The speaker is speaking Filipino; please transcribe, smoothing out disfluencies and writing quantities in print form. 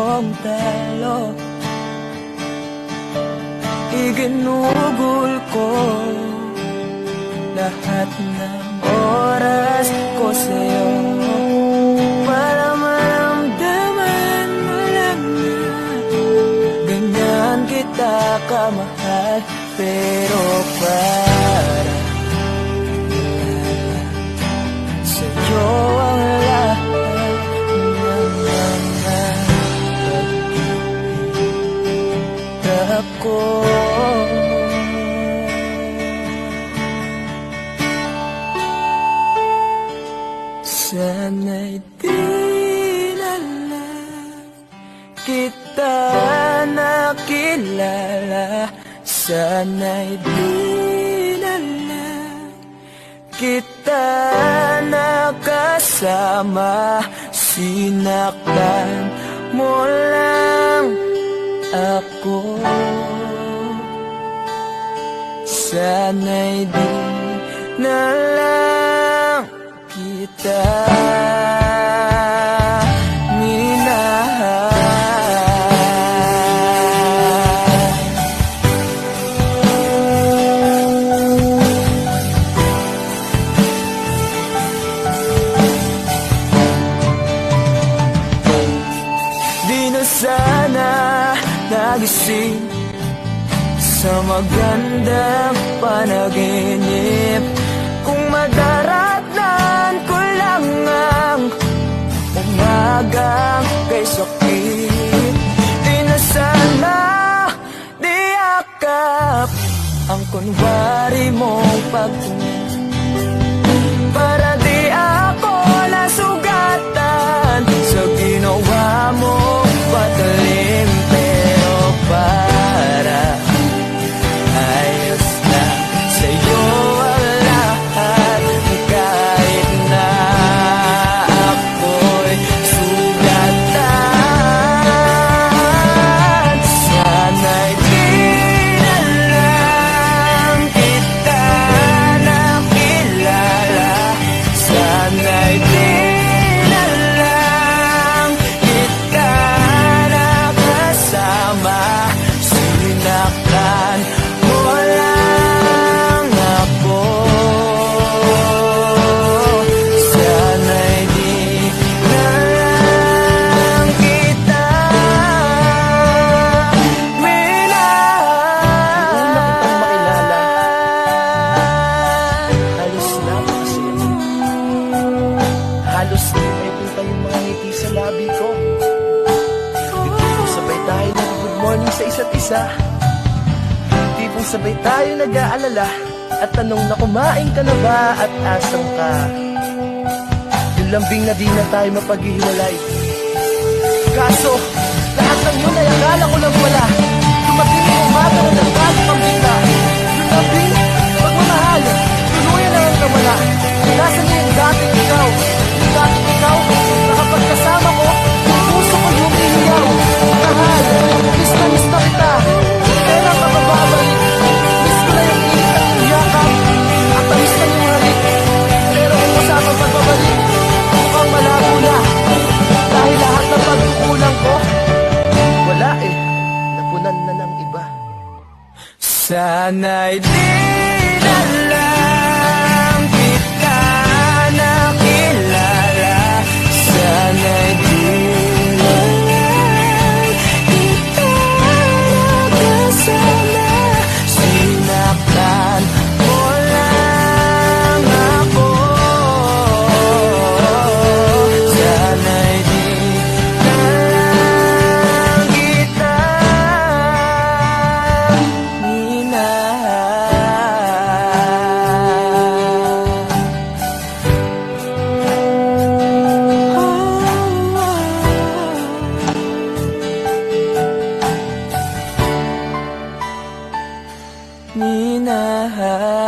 kong talo. Iginugol ko lahat ng oras ko sa'yo para maramdaman mo lang na ganyan kita kamahal. Pero para sa'yo ang lahat ng mga pag-ibig ko. Sana'y di na lang kita nakilala. Sana'y di na lang kita nakasama. Sinaktan mo lang ako. Sana'y di na lang kita minahal. Di na sana nagising sa magandang panaginip kung madaratnan ko lang ang umagang kay sakit. Di na sana niyakap ang kunwari mong pagtingin para di ako nasugatan sa ginawa mong patalim. Pero para ayos na sa'yo ang lahat kahit na ako'y sugatan. Sana'y di na lang kita nakilala. Sana'y di na lang kita nakasama. Sinaktan mo lang ako. Sana'y di na lang kita minahal. Halos na ako kasi halos di may punta yung mga ngiti sa labi ko. Tipong sabay tayo nag-good morning sa isa't isa. Tipong sabay tayo nag-aalala at tanong na kumain ka na ba at asan ka. Yung lambing na di na tayo mapaghihiwalay. Kaso lahat ng yun ay akala ko lang pala. Dumating yung umaga na nagbago pang bigla. Yung lambing, pagmamahal, tuluyan na ang nawala. Nasaan niya yung dating ikaw? Yung dating ikaw, na kapag kasama ko, yung puso ko yung iniyaw. Mahal, miss na kita. Kailan ka bababalik? Miss ko na yung init at yung yakap. At tamis na yung halik. Pero kung usapang pagbabalik, mukhang malabo na. Dahil lahat ng pagkukulang ko, wala eh, napunan na ng iba. Sana'y di na lang kita nakilala. Sana'y di na lang kita nakasama. Sinaktan mo lang ako. Sana'y di na lang kita minahal.